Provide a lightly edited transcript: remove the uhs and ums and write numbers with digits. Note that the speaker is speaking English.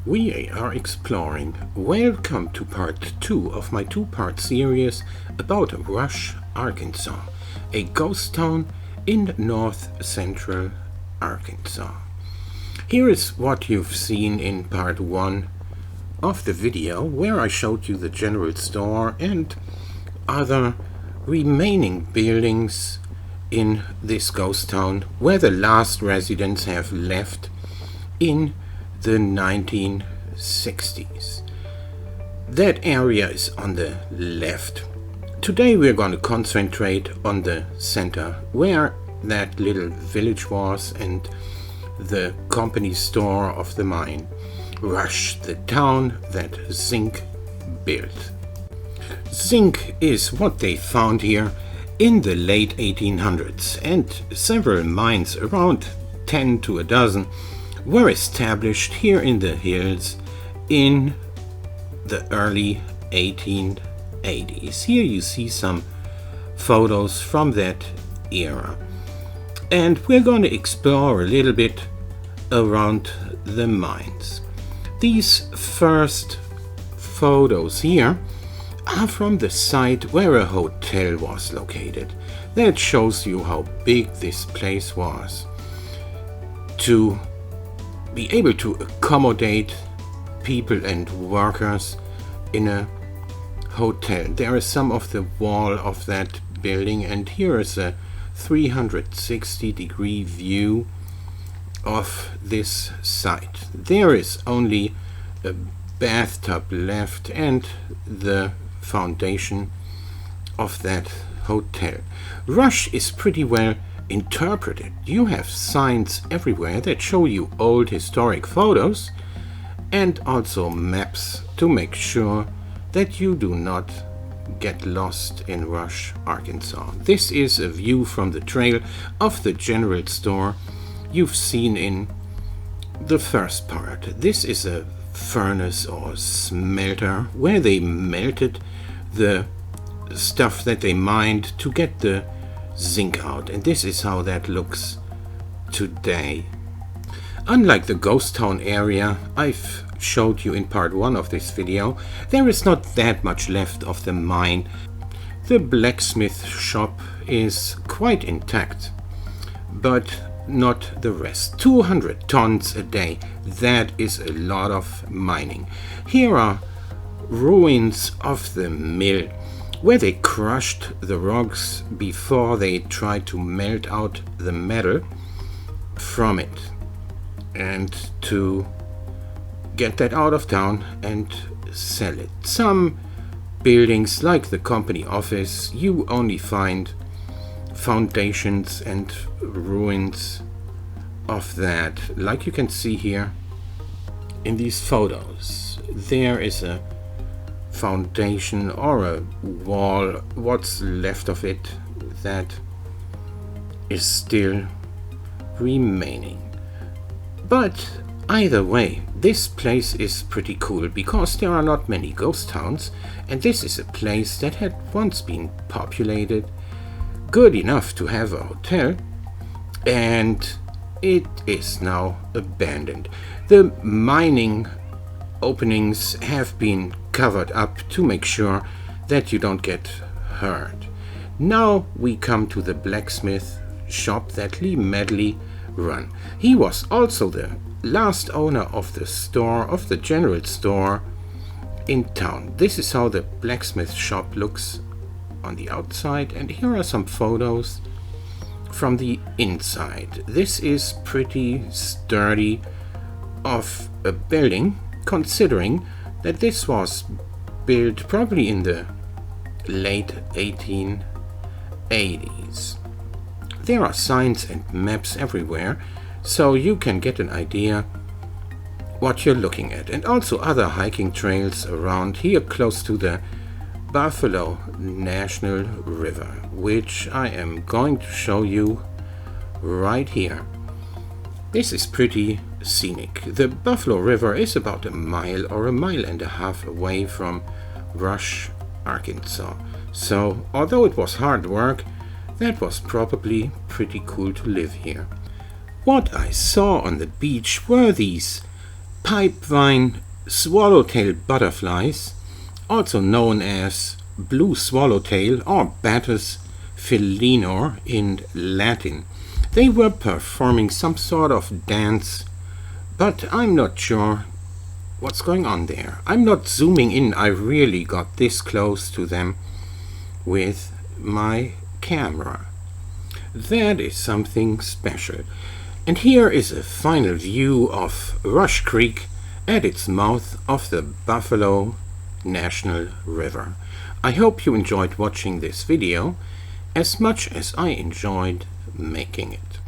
We are exploring. Welcome to part 2 of my two-part series about Rush, Arkansas, a ghost town in north central Arkansas. Here is what you've seen in part 1 of the video, where I showed you the general store and other remaining buildings in this ghost town where the last residents have left in the 1960s. That area is on the left. Today we're going to concentrate on the center where that little village was and the company store of the mine, Rush, the town that Zinc built. Zinc is what they found here in the late 1800s, and several mines, around 10 to a dozen, were established here in the hills in the early 1880s. Here you see some photos from that era. And we're going to explore a little bit around the mines. These first photos here are from the site where a hotel was located. That shows you how big this place was to be able to accommodate people and workers in a hotel. There is some of the wall of that building, and here is a 360-degree view of this site. There is only a bathtub left and the foundation of that hotel. Rush is pretty well interpreted. You have signs everywhere that show you old historic photos and also maps to make sure that you do not get lost in Rush, Arkansas. This is a view from the trail of the general store you've seen in the first part. This is a furnace or smelter where they melted the stuff that they mined to get the zinc out, and this is how that looks today. Unlike the ghost town area I've showed you in part 1 of this video, there is not that much left of the mine. The blacksmith shop is quite intact, but not the rest. 200 tons a day, that is a lot of mining. Here are ruins of the mill where they crushed the rocks before they tried to melt out the metal from it and to get that out of town and sell it. Some buildings, like the company office, you only find foundations and ruins of that, like you can see here in these photos. There is a foundation or a wall, what's left of it, that is still remaining. But either way, this place is pretty cool because there are not many ghost towns, and this is a place that had once been populated, good enough to have a hotel, and it is now abandoned. The mining openings have been covered up to make sure that you don't get hurt. Now we come to the blacksmith shop that Lee Medley run. He was also the last owner of the store, of the general store in town. This is how the blacksmith shop looks on the outside, and here are some photos from the inside. This is pretty sturdy of a building, considering that this was built probably in the late 1880s. There are signs and maps everywhere, so you can get an idea what you're looking at, and also other hiking trails around here close to the Buffalo National River, which I am going to show you right here. This is pretty scenic. The Buffalo River is about a mile or a mile and a half away from Rush, Arkansas. So, although it was hard work, that was probably pretty cool to live here. What I saw on the beach were these Pipevine swallowtail butterflies, also known as blue swallowtail or Battus philenor in Latin. They were performing some sort of dance, but I'm not sure what's going on there. I'm not zooming in. I really got this close to them with my camera. That is something special. And here is a final view of Rush Creek at its mouth of the Buffalo National River. I hope you enjoyed watching this video as much as I enjoyed making it.